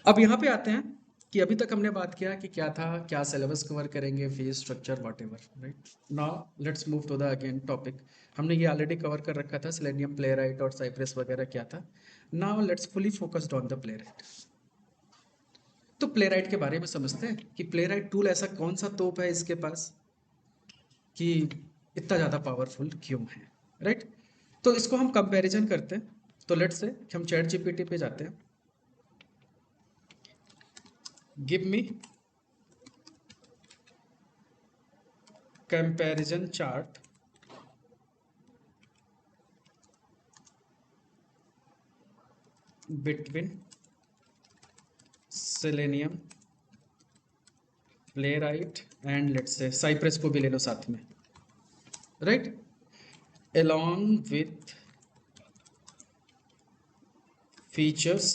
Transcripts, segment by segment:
अब यहाँ पे आते हैं कि अभी तक हमने बात किया कि क्या था, क्या सिलेबस कवर करेंगे, fees structure whatever, right. Now let's move to the again topic. हमने ये ऑलरेडी कवर कर रखा था, सेलेनियम, प्लेराइट और साइप्रस वगैरह क्या था। Now let's fully focused on the playwright. तो प्लेराइट के बारे में समझते हैं कि प्लेराइट टूल ऐसा कौन सा तोप है इसके पास कि इतना ज़्यादा पावरफुल क्यों है, राइट। तो इसको हम कंपैरिजन करते हैं। तो लेट्स से हम चैट जीपीटी पे जाते हैं। Give me comparison chart between Selenium, Playwright and let's say Cypress को भी ले लो साथ में, right. along with features,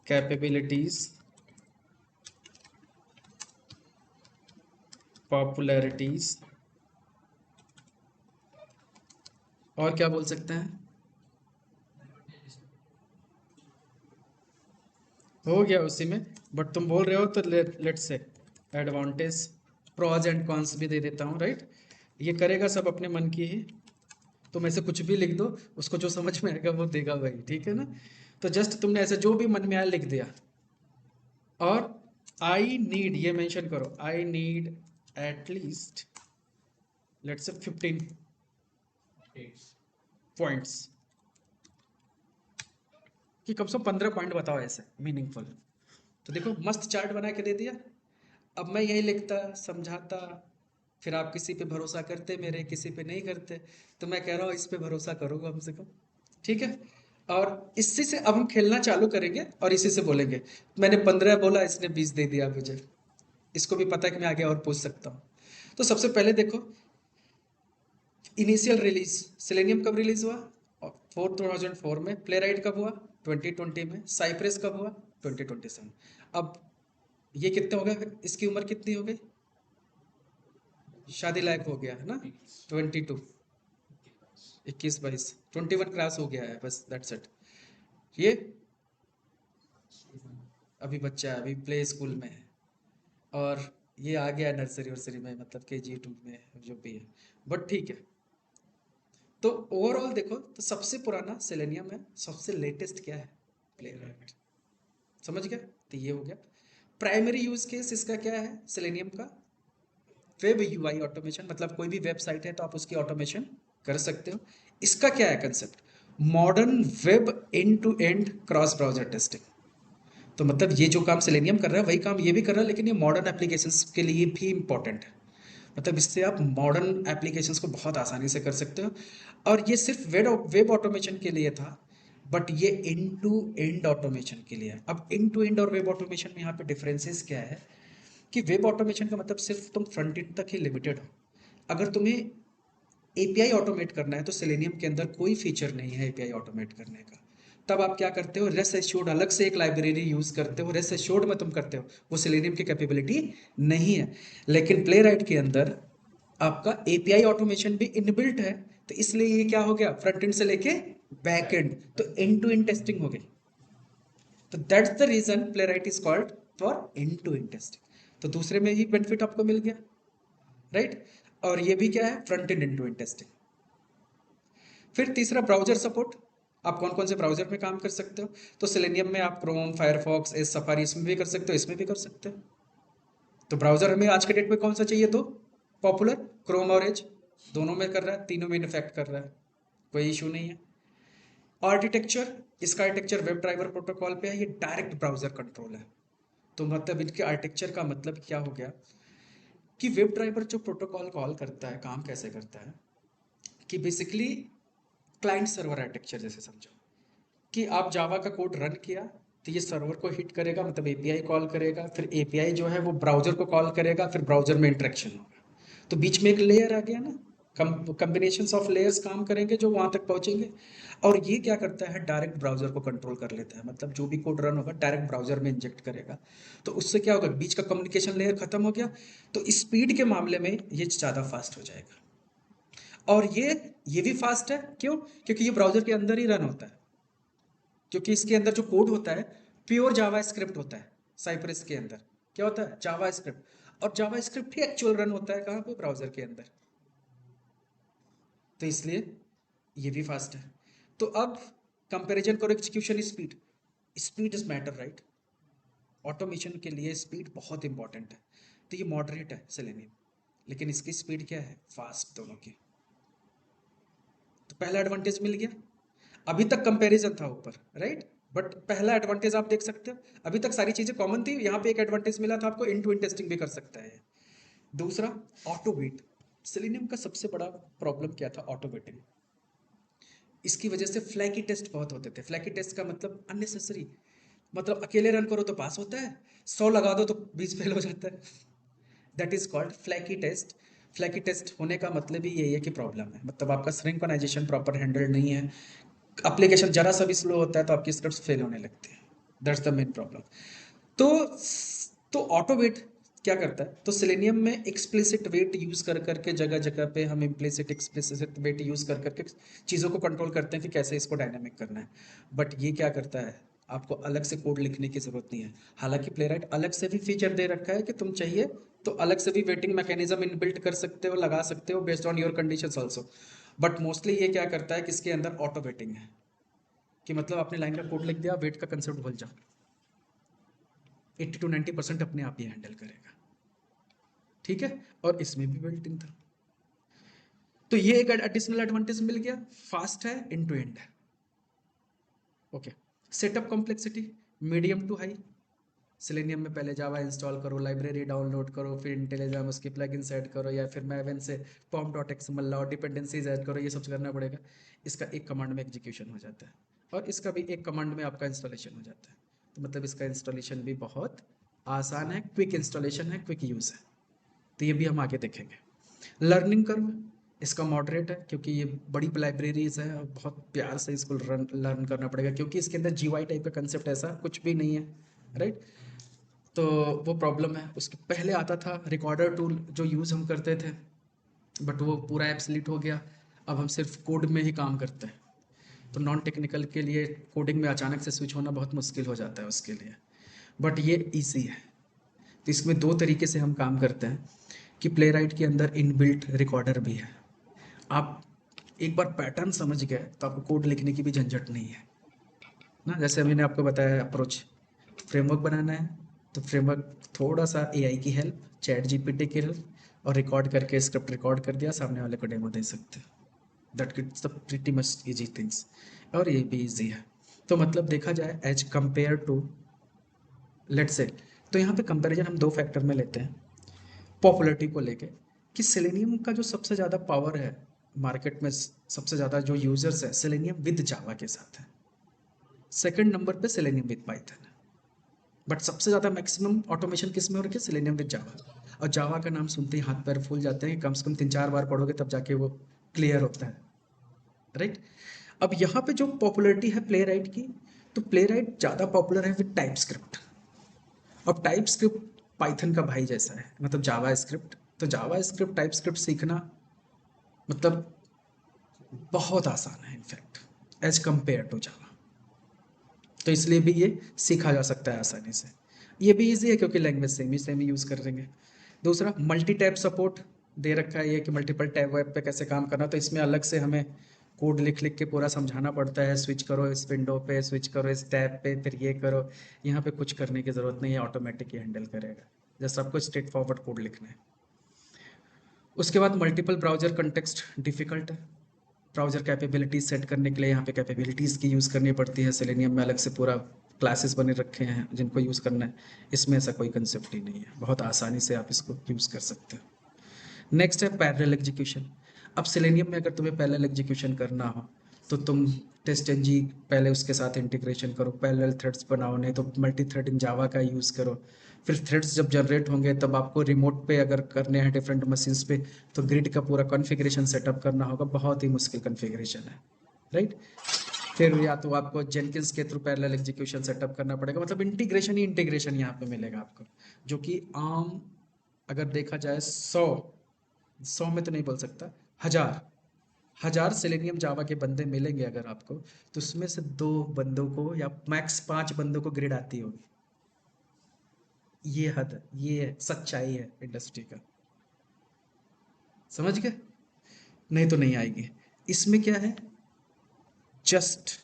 capabilities, popularities, और क्या बोल सकते हैं, हो गया उसी में। बट तुम बोल रहे हो तो let's say advantage, pros and cons भी दे देता हूँ, राइट। ये करेगा सब अपने मन की ही, तुम ऐसे कुछ भी लिख दो, उसको जो समझ में आएगा वो देगा भाई, ठीक है ना। तो जस्ट तुमने ऐसे जो भी मन में आया लिख दिया। और आई नीड, ये मेंशन करो, I need at least let's say 15 points, कि कम से कम 15 पॉइंट बताओ ऐसे मीनिंगफुल। तो देखो मस्त चार्ट बना के दे दिया। अब मैं यही लिखता, समझाता, फिर आप किसी पे भरोसा करते, मेरे किसी पे नहीं करते। तो मैं कह रहा हूँ इस पे भरोसा करो कम से कम, ठीक है। और इसी से अब हम खेलना चालू करेंगे और इसी से बोलेंगे। मैंने 15 बोला, इसने 20 दे दिया मुझे। इसको भी पता है कि मैं आगे और पूछ सकता हूँ। तो सबसे पहले देखो, इनिशियल रिलीज सेलेनियम कब रिलीज हुआ? 2004 में। प्लेराइट कब हुआ? 2020 में। साइप्रस कब हुआ? 2027। अब ये कितने हो गए, इसकी उम्र कितनी हो गई? शादी लायक हो गया है ना, 22, 21 22, 21 क्रॉस हो गया है बस, दैट्स इट। ये अभी बच्चा है, अभी प्ले स्कूल में है। और ये आ गया नर्सरी वर्सरी में, मतलब KG 2 में जो भी है। बट ठीक है। तो ओवरऑल देखो तो सबसे पुराना सेलेनियम है, सबसे लेटेस्ट क्या है? प्लेराइट। समझ गया? तो ये हो गया। प्राइमरी यूज केस इसका क्या है सेलेनियम का? वेब यूआई ऑटोमेशन, मतलब कोई भी वेबसाइट है तो आप उसकी ऑटोमेशन कर सकते हो। इसका क्या है concept? Modern web end to end cross browser testing. तो मतलब ये जो काम सेलेनियम कर रहा है वही काम ये भी कर रहा है, लेकिन ये मॉडर्न एप्लीकेशंस के लिए भी इंपॉर्टेंट है। मतलब इससे आप मॉडर्न एप्लीकेशंस को बहुत आसानी से कर सकते हो। और ये सिर्फ वेब ऑटोमेशन के लिए था, बट ये एंड टू एंड ऑटोमेशन के लिए है। अब एंड टू एंड और वेब ऑटोमेशन में यहाँ पे डिफरेंसेस क्या है कि वेब ऑटोमेशन का मतलब सिर्फ तुम फ्रंट एंड तक ही लिमिटेड हो। अगर तुम्हें एपीआई ऑटोमेट करना है तो सेलेनियम के अंदर कोई फीचर नहीं है एपीआई ऑटोमेट करने का। तब आप क्या करते हो, रेस्ट एश्योर्ड अलग से एक लाइब्रेरी यूज करते हो, रेस्ट एश्योर्ड में तुम करते हो, वो सेलेनियम की कैपेबिलिटी नहीं है। लेकिन प्लेराइट के अंदर आपका एपीआई ऑटोमेशन भी इनबिल्ट है। तो इसलिए ये क्या हो गया, फ्रंट एंड से लेके बैक एंड, तो एंड टू एंड टेस्टिंग हो गई। तो that's the reason Playwright is called for end to end testing. तो दूसरे में ही बेनिफिट आपको मिल गया, राइट। और ये भी क्या है, front end to end testing. फिर तीसरा ब्राउजर सपोर्ट। आप कौन कौन से ब्राउजर में काम कर सकते हो? तो सेलेनियम में आप क्रोम, फायरफॉक्स, एज, सफारी, इसमें भी कर सकते हो, इसमें भी कर सकते हो। तो ब्राउजर हमें आज के डेट में कौन सा चाहिए? तो पॉपुलर क्रोम और एज, दोनों में कर रहा है, तीनों में इनफेक्ट कर रहा है, कोई इशू नहीं है। आर्किटेक्चर, इसका आर्किटेक्चर वेब ड्राइवर प्रोटोकॉल पे है, ये डायरेक्ट ब्राउजर कंट्रोल है। तो मतलब इनके आर्किटेक्चर का मतलब क्या हो गया कि वेब ड्राइवर जो प्रोटोकॉल कॉल करता है, काम कैसे करता है कि बेसिकली क्लाइंट सर्वर आर्किटेक्चर जैसे समझो कि आप जावा का कोड रन किया तो ये सर्वर को हिट करेगा, मतलब एपीआई कॉल करेगा, फिर एपीआई जो है वो ब्राउजर को कॉल करेगा, फिर ब्राउजर में इंटरेक्शन होगा। तो बीच में एक लेयर आ गया ना, कम्बिनेशन ऑफ लेयर्स काम करेंगे जो वहां तक पहुंचेंगे। और ये क्या करता है, डायरेक्ट ब्राउजर को कंट्रोल कर लेता है, मतलब जो भी कोड रन होगा डायरेक्ट ब्राउजर में इंजेक्ट करेगा। तो उससे क्या होगा, बीच का कम्युनिकेशन लेयर खत्म हो गया। तो स्पीड के मामले में ये ज़्यादा फास्ट हो जाएगा। और ये भी फास्ट है, क्यों? क्योंकि ये ब्राउजर के अंदर ही रन होता है। क्योंकि इसके अंदर जो कोड होता है प्योर जावा स्क्रिप्ट होता है साइप्रस के अंदर। क्या होता है? जावा स्क्रिप्ट। और जावा स्क्रिप्ट ही एक्चुअल रन होता है कहाँ पे? ब्राउजर के अंदर। तो इसलिए ये भी फास्ट है। तो अब कंपैरिजन करो execution speed. Speed is matter, right? Automation के लिए स्पीड बहुत इंपॉर्टेंट है। तो ये मॉडरेट है सेलेनियम, लेकिन इसकी स्पीड क्या है? फास्ट दोनों की। तो पहला एडवांटेज मिल गया। अभी तक कंपैरिजन था ऊपर, राइट? बट पहला एडवांटेज आप देख सकते हो, अभी तक सारी चीजें कॉमन थी, यहाँ पे एक एडवांटेज मिला था आपको, इन टू इन टेस्टिंग भी कर सकता है। दूसरा, ऑटो वेट। सेलेनियम का सबसे बड़ा प्रॉब्लम क्या था? Auto waiting. इसकी वजह से फ्लैकी टेस्ट बहुत होते थे। फ्लैकी टेस्ट का मतलब अननेसेसरी, मतलब अकेले रन करो तो पास होता है, 100 लगा दो तो 20 फेल हो जाता है। That is called flaky test. Flaky test होने का मतलब ही यही है कि प्रॉब्लम है, मतलब आपका सिंक्रोनाइजेशन प्रॉपर हैंडल नहीं है, एप्लीकेशन जरा सा भी स्लो होता है तो आपकी स्क्रिप्ट फेल होने लगती है। That's the main problem. तो तो ऑटो वेट क्या करता है? तो सेलेनियम में एक्सप्लिसिट वेट यूज कर करके जगह जगह पे हम इम्प्लिसिट एक्सप्लिसिट वेट यूज कर करके चीज़ों को कंट्रोल करते हैं कि कैसे इसको डायनामिक करना है। बट ये क्या करता है? आपको अलग से कोड लिखने की जरूरत नहीं है। हालांकि प्लेराइट अलग से भी फीचर दे रखा है कि तुम चाहिए तो अलग से भी वेटिंग मैकेनिज्म इनबिल्ट कर सकते हो, लगा सकते हो based on your conditions also. But mostly ये क्या करता है कि इसके अंदर ऑटो वेटिंग है, कि मतलब आपने लाइन का कोड लिख दिया, वेट का कंसेप्ट भूल जाओ, 80 to 90% अपने आप ही हैंडल करेगा। ठीक है? और इसमें भी बिल्ट इन था। तो ये एक एडिशनल एडवांटेज मिल गया, फास्ट है, एंड टू एंड है। Okay. Setup complexity medium to high. Selenium में पहले जावा इंस्टॉल करो, लाइब्रेरी डाउनलोड करो, फिर इंटेलिजम उसकी प्लगइन्स ऐड करो, या फिर मैवन से pom.xml लाओ, डिपेंडेंसीज ऐड करो, ये सब करना पड़ेगा। इसका एक कमांड में एग्जीक्यूशन हो जाता है, और इसका भी एक कमांड में आपका इंस्टॉलेशन हो जाता है। तो मतलब इसका इंस्टॉलेशन भी बहुत आसान है, क्विक इंस्टॉलेशन है, क्विक यूज़ है। तो ये भी हम आगे देखेंगे। लर्निंग कर्व इसका मॉडरेट है, क्योंकि ये बड़ी लाइब्रेरीज है और बहुत प्यार से इसको लर्न करना पड़ेगा, क्योंकि इसके अंदर जीवाई टाइप का कंसेप्ट ऐसा कुछ भी नहीं है, राइट? तो वो प्रॉब्लम है। उसके पहले आता था रिकॉर्डर टूल जो यूज़ हम करते थे, बट वो पूरा एब्सलीट हो गया। अब हम सिर्फ कोड में ही काम करते हैं, तो नॉन टेक्निकल के लिए कोडिंग में अचानक से स्विच होना बहुत मुश्किल हो जाता है उसके लिए। बट ये ईजी है। तो इसमें दो तरीके से हम काम करते हैं कि प्लेराइट के अंदर इनबिल्ट रिकॉर्डर भी है। आप एक बार पैटर्न समझ गए तो आपको कोड लिखने की भी झंझट नहीं है ना। जैसे मैंने आपको बताया अप्रोच, फ्रेमवर्क बनाना है तो फ्रेमवर्क थोड़ा सा एआई की हेल्प, चैट जीपीटी की हेल्प, और रिकॉर्ड करके स्क्रिप्ट रिकॉर्ड कर दिया, सामने वाले को डेमो दे सकते हैं। That it's the pretty much easy things. और ये भी इजी है। तो मतलब देखा जाए as compare to, let's say, तो यहाँ पे कंपैरिजन हम दो फैक्टर में लेते हैं पॉपुलरिटी को लेके, कि सेलेनियम का जो सबसे ज़्यादा पावर है मार्केट में, सबसे ज़्यादा जो यूजर्स है सेलेनियम विद जावा के साथ है। सेकंड नंबर पे सेलेनियम विद पाइथन है। बट सबसे ज़्यादा मैक्सिमम ऑटोमेशन किस में हो रही है? Selenium with Java. और जावा का नाम सुनते ही हाथ पैर फूल जाते हैं कि कम से कम 3-4 बार पढ़ोगे तब जाके वो क्लियर होता है, राइट? अब यहाँ पे जो पॉपुलरिटी है प्ले राइट की, तो प्ले राइट ज़्यादा पॉपुलर है विद टाइप स्क्रिप्ट। अब टाइप स्क्रिप्ट पाइथन का भाई जैसा है, मतलब जावा स्क्रिप्ट। तो जावा स्क्रिप्ट टाइप स्क्रिप्ट सीखना मतलब बहुत आसान है in fact as compare to Java. तो इसलिए भी ये सीखा जा सकता है आसानी से। ये भी इजी है क्योंकि लैंग्वेज सेम ही यूज़ कर देंगे। दूसरा, मल्टी टैब सपोर्ट दे रखा है ये, कि मल्टीपल टैब वेब पे कैसे काम करना, तो इसमें अलग से हमें कोड लिख लिख के पूरा समझाना पड़ता है, स्विच करो इस विंडो पे, स्विच करो इस टैब पे, फिर ये करो। यहाँ पे कुछ करने की ज़रूरत नहीं है, ऑटोमेटिक ही हैंडल करेगा, जस्ट आपको स्ट्रेट फॉरवर्ड कोड लिखना है। उसके बाद मल्टीपल ब्राउजर कंटेक्स्ट डिफिकल्ट है। ब्राउजर कैपेबिलिटीज सेट करने के लिए यहाँ पे कैपेबिलिटीज़ की यूज़ करनी पड़ती है। सेलेनियम में अलग से पूरा क्लासेस बने रखे हैं जिनको यूज़ करना है। इसमें ऐसा कोई कंसेप्ट ही नहीं है, बहुत आसानी से आप इसको यूज़ कर सकते हो। नेक्स्ट है पैरेलल एग्जीक्यूशन। अब सेलेनियम में अगर तुम्हें पैरेलल एग्जीक्यूशन करना हो तो तुम टेस्ट एन जी पहले उसके साथ इंटीग्रेशन करो, पैरेलल थ्रेड्स बनाओ, नहीं तो मल्टी थ्रेडिंग जावा का यूज़ करो। फिर थ्रेड्स जब जनरेट होंगे तब आपको रिमोट पे अगर करने हैं डिफरेंट मशीन्स पे, तो ग्रिड का पूरा कॉन्फ़िगरेशन सेटअप करना होगा, बहुत ही मुश्किल कॉन्फ़िगरेशन है, राइट? फिर या तो आपको जेनकिंस के थ्रू पैरेलल एग्जीक्यूशन सेटअप करना पड़ेगा, मतलब इंटीग्रेशन ही इंटीग्रेशन यहाँ पे मिलेगा आपको, जो कि आम अगर देखा जाए 100 में तो नहीं बोल सकता, 1000 1000 सेलेनियम जावा के बंदे मिलेंगे अगर आपको, तो उसमें से 2 बंदों को या मैक्स 5 बंदों को ग्रेड आती होगी। ये हद है, ये सच्चाई है इंडस्ट्री का, समझ गए? नहीं तो नहीं आएगी। इसमें क्या है, जस्ट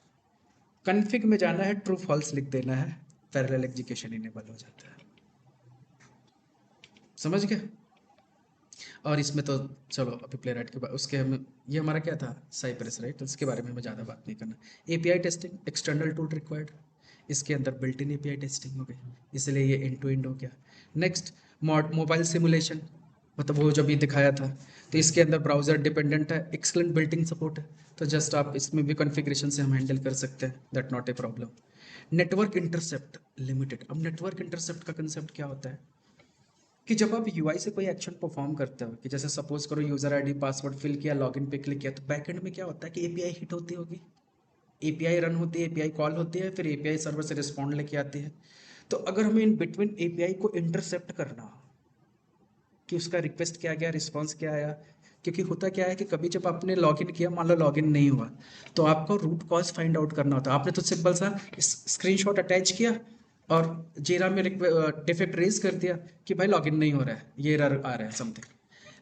कन्फिग में जाना है, ट्रू फॉल्स लिख देना है, पैरेलल एग्जीक्यूशन इनेबल हो जाता है। समझ गए? और इसमें तो चलो अभी प्ले राइट के बाद उसके हम, ये हमारा क्या था, साइप्रस, राइट? तो इसके बारे में हमें ज़्यादा बात नहीं करना। API testing, external tool required, इसके अंदर बिल्ट इन एपीआई टेस्टिंग हो गई, इसलिए ये एंड टू एंड हो गया। नेक्स्ट, मोबाइल सिमुलेशन, मतलब वो जो भी दिखाया था, तो इसके अंदर ब्राउजर डिपेंडेंट है, एक्सलेंट बिल्टिंग सपोर्ट है, तो जस्ट आप इसमें भी कॉन्फ़िगरेशन से हम हैंडल कर सकते हैं, that not a problem. Network intercept limited, अब नेटवर्क इंटरसेप्ट का कंसेप्ट क्या होता है कि जब आप यूआई से कोई एक्शन परफॉर्म करते हो, कि जैसे सपोज करो यूजर आईडी पासवर्ड फिल किया, लॉगिन पे क्लिक किया, तो बैकएंड में क्या होता है कि एपीआई हिट होती होगी, एपीआई रन होती है, एपीआई कॉल होती है, फिर एपीआई सर्वर से रिस्पॉन्ड लेके आती है। तो अगर हमें इन बिटवीन एपीआई को इंटरसेप्ट करना हो कि उसका रिक्वेस्ट क्या गया, रिस्पॉन्स क्या आया, क्योंकि होता क्या है कि कभी जब आपने लॉगिन किया, मान लो लॉगिन नहीं हुआ, तो आपको रूट कॉज फाइंड आउट करना होता है। आपने तो सिंपल सा स्क्रीनशॉट अटैच किया और जीरा में डिफेक्ट रेज कर दिया कि भाई लॉगिन नहीं हो रहा है, ये एरर आ रहा है समथिंग।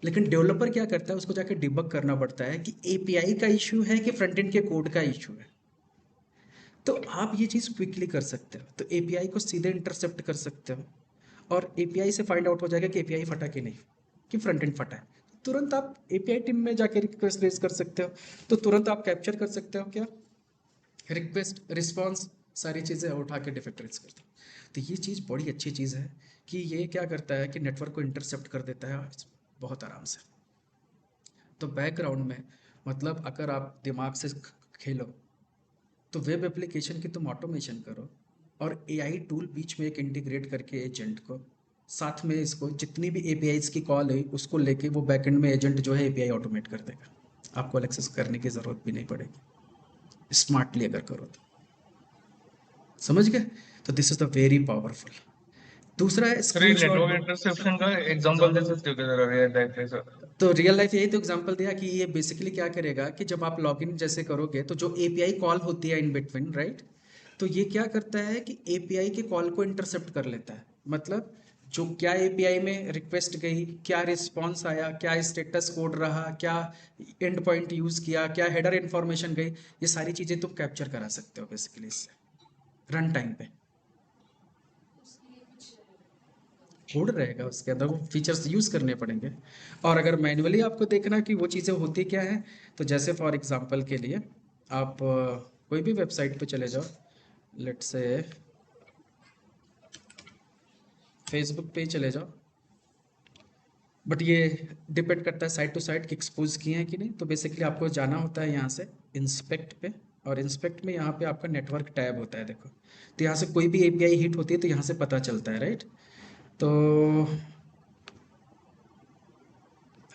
लेकिन डेवलपर क्या करता है, उसको जाकर डिबग करना पड़ता है कि एपीआई का इशू है कि फ्रंट एंड के कोड का इशू है। तो आप ये चीज़ क्विकली कर सकते हो, तो एपीआई को सीधे इंटरसेप्ट कर सकते हो और एपीआई से फाइंड आउट हो जाएगा कि एपीआई फटा कि नहीं, कि फ्रंट एंड फटा है। तुरंत आप एपीआई टीम में जाके रिक्वेस्ट रेज कर सकते हो, तो तुरंत आप कैप्चर कर सकते हो क्या, रिक्वेस्ट रिस्पॉन्स, सारी चीज़ें उठा के डिफेक्ट रेज करते हो। तो ये चीज़ बड़ी अच्छी चीज़ है कि ये क्या करता है कि नेटवर्क को इंटरसेप्ट कर देता है बहुत आराम से। तो बैकग्राउंड में, मतलब अगर आप दिमाग से खेलो, तो वेब एप्लीकेशन की तुम ऑटोमेशन करो और एआई टूल बीच में एक इंटीग्रेट करके एजेंट को, साथ में इसको जितनी भी एपीआईज की कॉल है उसको लेके वो बैकएंड में एजेंट जो है एपीआई ऑटोमेट कर देगा, आपको एक्सेस करने की ज़रूरत भी नहीं पड़ेगी, स्मार्टली अगर करो तो। समझ गए? तो this is the very powerful. दूसरा है सर ये स्क्रीनशॉट। नेटवर्क इंटरसेप्शन का एग्जांपल दे सकते हो क्या जरा रियल लाइफ पे सर? तो रियल लाइफ यही तो एग्जांपल दिया कि ये बेसिकली क्या करेगा कि जब आप लॉगिन जैसे करोगे तो जो एपीआई कॉल होती है इन बिटवीन, राइट? तो ये क्या करता है कि एपीआई के कॉल को इंटरसेप्ट कर लेता है, मतलब जो क्या एपीआई में रिक्वेस्ट गई, क्या रिस्पॉन्स आया, क्या स्टेटस कोड रहा, क्या एंड पॉइंट यूज किया, क्या हेडर इंफॉर्मेशन गई, ये सारी चीजें तुम कैप्चर करा सकते हो बेसिकली इससे रन टाइम पे। कोड रहेगा उसके अंदर, वो फीचर्स यूज़ करने पड़ेंगे। और अगर मैन्युअली आपको देखना कि वो चीज़ें होती क्या हैं, तो जैसे फॉर एग्जांपल के लिए आप कोई भी वेबसाइट पे चले जाओ, लेट्स से फेसबुक पे ही चले जाओ, बट ये डिपेंड करता है साइट टू साइट कि एक्सपोज किए हैं कि नहीं। तो बेसिकली आपको जाना होता है यहाँ से इंस्पेक्ट पे, और इंस्पेक्ट में यहाँ पे आपका नेटवर्क टैब होता है, देखो। तो यहाँ से कोई भी एपीआई हिट होती है तो यहाँ से पता चलता है, राइट? तो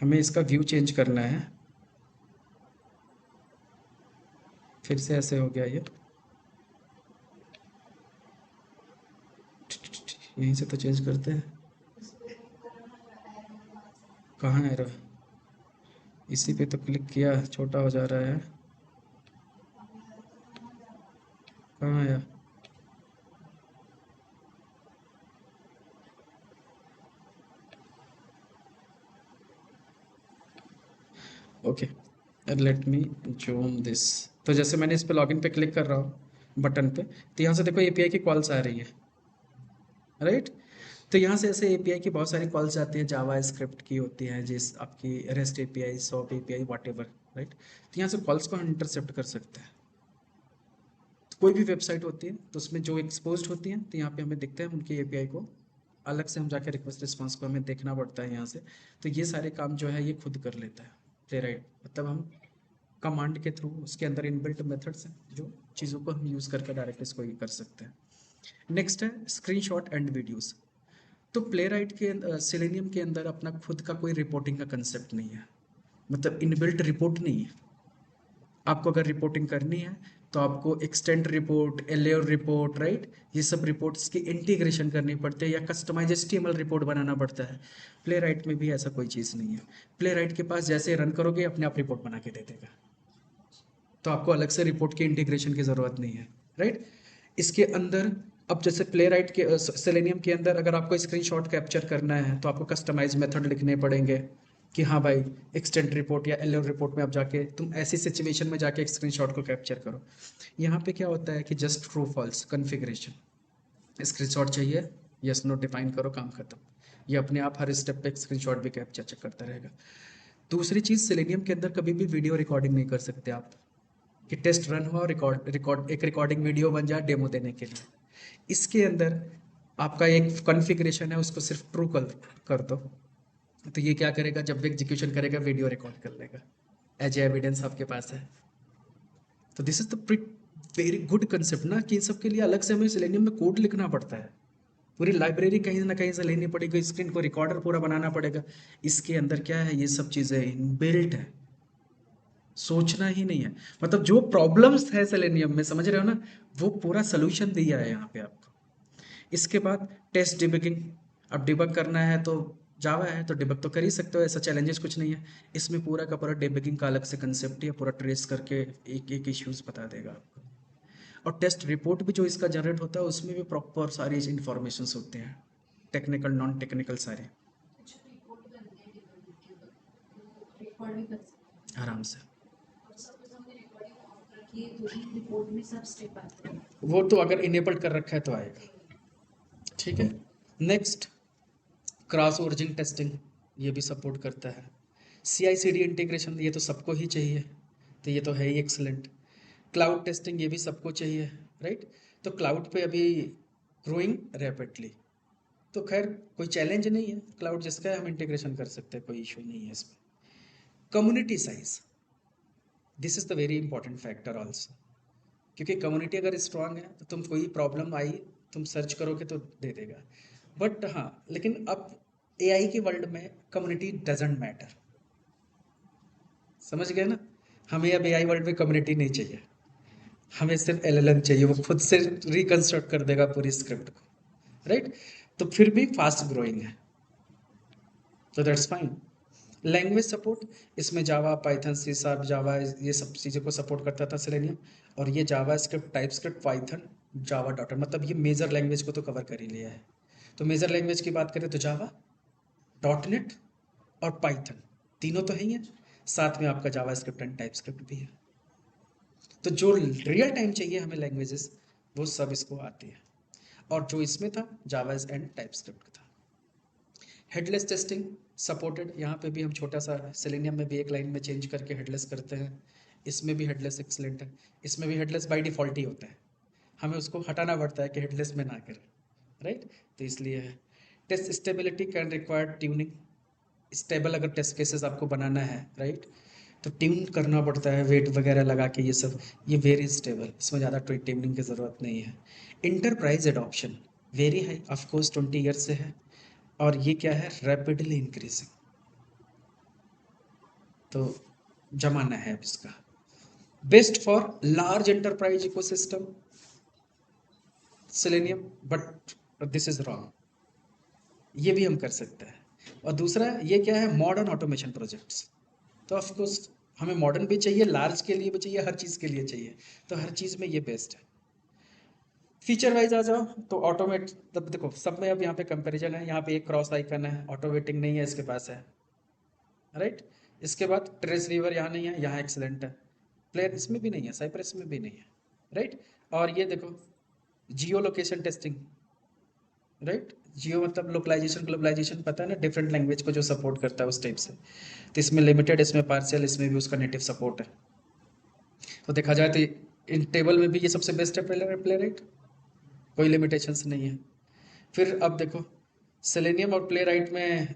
हमें इसका व्यू चेंज करना है, फिर से ऐसे हो गया ये, यहीं से तो चेंज करते हैं। कहाँ है एरर? इसी पे तो क्लिक किया, छोटा हो जा रहा है, कहाँ आया? Okay, let me zoom this. तो जैसे मैंने इस पे लॉगिन पे क्लिक कर रहा हूँ बटन पे, तो यहाँ से देखो एपीआई की कॉल्स आ रही है, राइट? तो यहाँ से ऐसे एपीआई की बहुत सारी कॉल्स आती हैं, जावा स्क्रिप्ट की होती हैं, जिस आपकी rest API, shop API, what ever, right? तो यहाँ से कॉल्स को हम इंटरसेप्ट कर सकते हैं। तो कोई भी वेबसाइट होती है तो उसमें जो एक्सपोज्ड होती हैं, तो यहाँ पे हमें दिखते हैं उनकी एपीआई को, अलग से हम जाके रिक्वेस्ट रिस्पॉन्स को हमें देखना पड़ता है यहाँ से। तो ये सारे काम जो है ये खुद कर लेता है प्लेराइट, मतलब हम कमांड के थ्रू, उसके अंदर इनबिल्ट मेथड्स हैं जो चीज़ों को हम यूज़ करके डायरेक्ट इसको ये कर सकते हैं। नेक्स्ट है स्क्रीनशॉट एंड वीडियोस। तो प्लेराइट के सेलेनियम के अंदर अपना खुद का कोई रिपोर्टिंग का कंसेप्ट नहीं है, मतलब इनबिल्ट रिपोर्ट नहीं है। आपको अगर रिपोर्टिंग करनी है तो तो आपको एक्सटेंट रिपोर्ट, एलेयर रिपोर्ट, राइट, ये सब रिपोर्ट्स की इंटीग्रेशन करनी पड़ती है या कस्टमाइज एचटीएमएल रिपोर्ट बनाना पड़ता है। प्ले राइट में भी ऐसा कोई चीज़ नहीं है। प्ले राइट के पास जैसे रन करोगे अपने आप रिपोर्ट बना के दे देगा, तो आपको अलग से रिपोर्ट की इंटीग्रेशन की ज़रूरत नहीं है, राइट। इसके अंदर अब जैसे प्ले राइट के सेलेनियम के अंदर अगर आपको स्क्रीनशॉट कैप्चर करना है तो आपको कस्टमाइज मेथड लिखने पड़ेंगे कि हाँ भाई एक्सटेंट रिपोर्ट या एलओ रिपोर्ट में आप जाके तुम ऐसी सिचुएशन में जाके एक स्क्रीनशॉट को कैप्चर करो। यहाँ पे क्या होता है कि just true false configuration, screenshot चाहिए, यस नो डिफाइन करो, काम खत्म। ये अपने आप हर स्टेप पे स्क्रीनशॉट भी कैप्चर चेक करता रहेगा। दूसरी चीज़, सेलेनियम के अंदर कभी भी वीडियो रिकॉर्डिंग नहीं कर सकते आप कि टेस्ट रन हुआ और एक रिकॉर्डिंग वीडियो बन जाए डेमो देने के लिए। इसके अंदर आपका एक कॉन्फ़िगरेशन है, उसको सिर्फ ट्रू कर दो, तो ये क्या करेगा, जब भी एग्जीक्यूशन करेगा वीडियो रिकॉर्ड कर लेगा, एज एविडेंस आपके पास है। तो this is the very good concept ना, कि इन सब के लिए अलग से हमें सेलेनियम में कोड लिखना पड़ता है, पूरी लाइब्रेरी कहीं ना कहीं से लेनी पड़ेगी, स्क्रीन को रिकॉर्डर पूरा बनाना पड़ेगा। इसके अंदर क्या है, ये सब चीज़ें इनबिल्ट है, सोचना ही नहीं है। मतलब जो प्रॉब्लम्स है सेलेनियम में, समझ रहे हो ना, वो पूरा सोल्यूशन दिया है यहाँ पे आपको। इसके बाद टेस्ट डिबगिंग, अब डिबग करना है तो जावा है तो डिबग तो कर ही सकते हो, ऐसा चैलेंजेस कुछ नहीं है। इसमें पूरा का पूरा डिबगिंग का अलग से कंसेप्ट है, पूरा ट्रेस करके एक एक इश्यूज बता देगा आपको। और टेस्ट रिपोर्ट भी जो इसका जनरेट होता है उसमें भी प्रॉपर सारी इंफॉर्मेशन होते हैं, टेक्निकल नॉन टेक्निकल सारे, अच्छा रिपोर्ट करनी है डिबगिंग की तो रिकॉर्ड भी कर सकते आराम से। हैं और सपोज हमने रिकॉर्डिंग ऑफ रखी है तो ही रिपोर्ट में सब स्टेप आते हैं। वो तो अगर इनेबल्ड कर रखा है तो आएगा, ठीक है। नेक्स्ट, क्रॉस ओरिजिन टेस्टिंग, ये भी सपोर्ट करता है। CI/CD इंटीग्रेशन, ये तो सबको ही चाहिए, तो ये तो है ही एक्सलेंट। क्लाउड टेस्टिंग, ये भी सबको चाहिए, राइट। तो क्लाउड पे अभी ग्रोइंग रैपिडली, तो खैर कोई चैलेंज नहीं है, क्लाउड जिसका है हम इंटीग्रेशन कर सकते हैं, कोई इशू नहीं है इसमें। Community size, this is the very important factor also, क्योंकि कम्युनिटी अगर स्ट्रांग है तो तुम कोई प्रॉब्लम आई तुम सर्च करोगे तो दे देगा। बट हाँ, लेकिन अब AI के वर्ल्ड में कम्युनिटी डजेंट मैटर, समझ गए ना। हमें अब AI वर्ल्ड में कम्युनिटी नहीं चाहिए, हमें सिर्फ LLM चाहिए, वो खुद से रिकंस्ट्रक्ट कर देगा पूरी स्क्रिप्ट को, राइट। तो फिर भी फास्ट ग्रोइंग है, तो दैट्स फाइन। लैंग्वेज सपोर्ट, इसमें जावा, पाइथन, सी शार्प, जावा, ये सब चीज़ों को सपोर्ट करता था सेलेनियम। और ये JavaScript, TypeScript, Python, Java dot, मतलब ये मेजर लैंग्वेज को तो कवर कर ही लिया है। तो मेजर लैंग्वेज की बात करें तो जावा, डॉट नेट और पाइथन, तीनों तो है ही है, साथ में आपका जावा स्क्रिप्ट एंड टाइप स्क्रिप्ट भी है। तो जो रियल टाइम चाहिए हमें लैंग्वेजेस, वो सब इसको आती है। और जो इसमें था जावा एंड टाइप स्क्रिप्ट था। हेडलेस टेस्टिंग सपोर्टेड, यहाँ पे भी हम छोटा सा सेलेनियम में भी एक लाइन में चेंज करके हेडलेस करते हैं, इसमें भी हेडलेस एक्सलेंट है। इसमें भी हेडलेस बाय डिफ़ॉल्ट ही होता है, हमें उसको हटाना पड़ता है कि हेडलेस में ना करें, राइट। तो इसलिए है। Test stability can require tuning, stable अगर टेस्ट केसेस आपको बनाना है, राइट, तो ट्यून करना पड़ता है, वेट वगैरह लगा के, ये सब, ये वेरी स्टेबल, इसमें ज़्यादा ट्यूनिंग की ज़रूरत नहीं है। Enterprise adoption very high, of course 20 years से है, और ये क्या है, रैपिडली इंक्रीजिंग, तो जमाना है अब इसका। Best for large enterprise ecosystem selenium, but this is wrong, ये भी हम कर सकते हैं। और दूसरा ये क्या है, मॉडर्न ऑटोमेशन प्रोजेक्ट्स, तो ऑफ कोर्स हमें मॉडर्न भी चाहिए, लार्ज के लिए भी चाहिए, हर चीज़ के लिए चाहिए, तो हर चीज़ में ये बेस्ट है। फीचर वाइज आ जाओ तो ऑटोमेट, तब देखो सब में अब यहाँ पे कंपैरिजन है, यहाँ पे एक क्रॉस आइकन है, ऑटो वेटिंग नहीं है इसके पास है, राइट। इसके बाद ट्रेस रिवर यहाँ नहीं है, यहाँ एक्सलेंट है। प्लेयर इसमें भी नहीं है, साइप्रस में भी नहीं है, राइट। और ये देखो जियो लोकेशन टेस्टिंग, राइट, जियो मतलब लोकलाइजेशन ग्लोबलाइजेशन, पता है ना, डिफरेंट लैंग्वेज को जो सपोर्ट करता है उस टाइप से। तो इसमें लिमिटेड, इसमें पार्शियल, इसमें भी उसका नेटिव सपोर्ट है। तो देखा जाए तो इन टेबल में भी ये सबसे बेस्ट है प्ले राइट, कोई लिमिटेशंस नहीं है। फिर अब देखो सेलेनियम और प्ले राइट में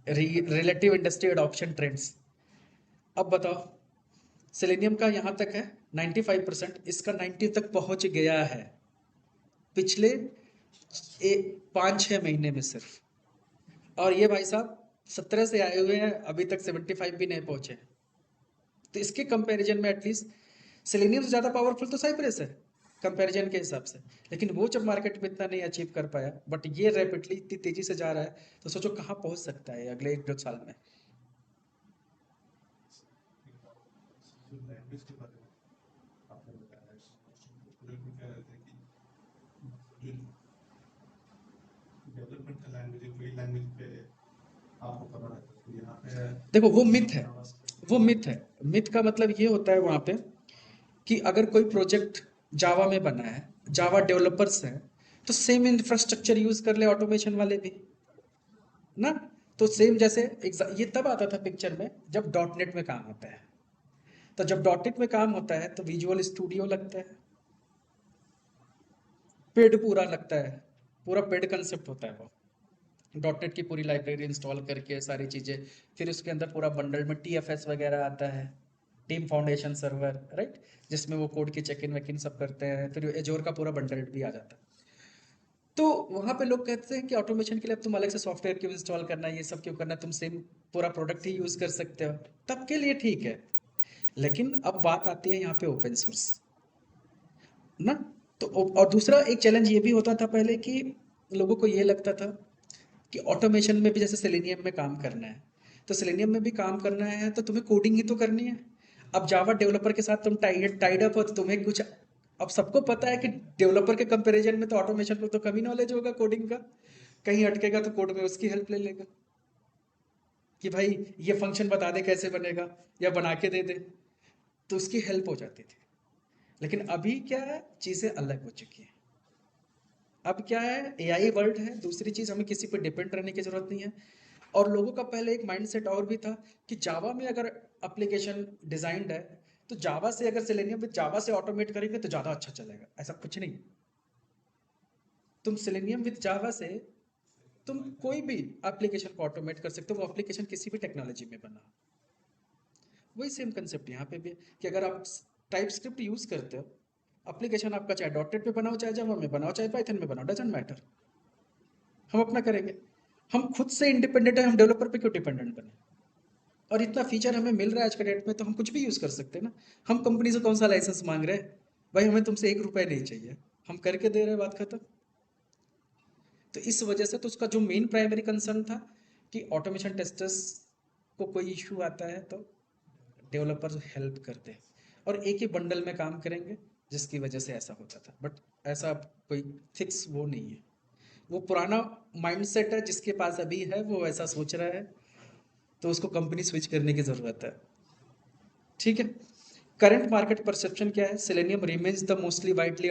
रिलेटिव इंडस्ट्री एडॉप्शन ट्रेंड्स। अब बताओ, सेलेनियम का यहाँ तक है 95%, इसका 90 तक पहुँच गया है पिछले 5-6 महीने में सिर्फ। और ये भाई साहब 17 से आए हुए हैं, अभी तक 75 भी नहीं पहुँचे। तो इसके कंपैरिजन में एटलीस्ट सेलेनियम से ज़्यादा पावरफुल तो साइप्रस है कंपैरिजन के हिसाब से, लेकिन वो जब मार्केट में इतना नहीं अचीव कर पाया, बट ये रैपिडली इतनी तेजी से जा रहा है, तो सोचो कहाँ पहुंच सकता है अगले 1-2 साल में। लैंग्वेज के बारे में आपने बताया, स्टूडेंट में क्या रहता है कि जो डेवलपमेंट का लैंग्वेज है वही लैंग्वेज पे आपको करना रहता है, तो यहाँ पे देखो वो मिथ है, वो मिथ है। मिथ का मतलब ये होता है वहाँ पे कि अगर कोई प्रोजेक्ट जावा में बना है, जावा डेवलपर्स हैं, तो सेम इंफ्रास्ट्रक्चर यूज कर ले ऑटोमेशन वाले भी ना। तो सेम जैसे ये तब आता था पिक्चर में जब डॉट नेट में काम होता है। तो जब डॉट नेट में काम होता है तो विजुअल स्टूडियो लगता है, पेड पूरा लगता है, पूरा पेड कंसेप्ट होता है वो। डॉट नेट की पूरी लाइब्रेरी इंस्टॉल करके सारी चीज़ें, फिर उसके अंदर पूरा बंडल में TFS वगैरह आता है, टीम फाउंडेशन सर्वर, राइट, जिसमें वो कोड की चेक इन वेक इन सब करते हैं, फिर एजोर का पूरा बंडल भी आ जाता है। तो वहाँ पे लोग कहते हैं कि ऑटोमेशन के लिए अब तुम अलग से सॉफ्टवेयर क्यों इंस्टॉल करना है, ये सब क्यों करना है, तुम सेम पूरा प्रोडक्ट ही यूज़ कर सकते हो, तब के लिए ठीक है। लेकिन अब बात आती है यहाँ पे ओपन सोर्स ना। तो और दूसरा एक चैलेंज ये भी होता था पहले कि लोगों को ये लगता था कि ऑटोमेशन में भी जैसे सेलेनियम में काम करना है, तो सेलेनियम में भी काम करना है तो तुम्हें कोडिंग ही तो करनी है। अब जावा डेवलपर के साथ तुम टाइड अप हो तो तुम्हें कुछ, अब सबको पता है कि डेवलपर के कंपैरिजन में तो ऑटोमेशन में तो कम ही नॉलेज होगा कोडिंग का, कहीं अटकेगा तो कोड में उसकी हेल्प ले लेगा कि भाई ये फंक्शन बता दे कैसे बनेगा या बना के दे दे, तो उसकी हेल्प हो जाती थी। लेकिन अभी क्या है, चीज़ें अलग हो चुकी हैं। अब क्या है, AI वर्ल्ड है, दूसरी चीज़ हमें किसी पर डिपेंड रहने की जरूरत नहीं है। और लोगों का पहले एक माइंडसेट और भी था कि जावा में अगर एप्लीकेशन डिजाइंड है तो जावा से, अगर सेलेनियम विद जावा से ऑटोमेट करेंगे तो ज़्यादा अच्छा चलेगा, ऐसा कुछ नहीं। तुम सेलेनियम विद जावा से तुम कोई भी एप्लीकेशन को ऑटोमेट कर सकते हो, वो एप्लीकेशन किसी भी टेक्नोलॉजी में बना। वही सेम कंसेप्ट यहाँ पे भी है कि अगर आप टाइप स्क्रिप्ट यूज करते हो, एप्लीकेशन आपका चाहे डॉट नेट पे बनाओ, चाहे जावा में बनाओ, चाहे पाइथन में बनाओ, डजेंट मैटर, हम अपना करेंगे। हम खुद से इंडिपेंडेंट है, हम डेवलपर पे क्यों डिपेंडेंट बने। और इतना फीचर हमें मिल रहा है आज के डेट में, तो हम कुछ भी यूज़ कर सकते हैं ना। हम कंपनी से कौन सा लाइसेंस मांग रहे हैं, भाई हमें तुमसे 1 रुपए नहीं चाहिए, हम करके दे रहे हैं, बात खत्म। तो इस वजह से तो उसका जो मेन प्राइमरी कंसर्न था कि ऑटोमेशन टेस्टर्स को कोई इशू आता है तो डेवलपर्स हेल्प करते हैं और एक ही बंडल में काम करेंगे, जिसकी वजह से ऐसा होता था। बट ऐसा कोई फिक्स वो नहीं है, वो पुराना माइंडसेट है, जिसके पास अभी है वो ऐसा सोच रहा है, तो उसको कंपनी स्विच करने की ज़रूरत है। ठीक है। करंट मार्केट परसेप्शन क्या है, selenium remains the mostly widely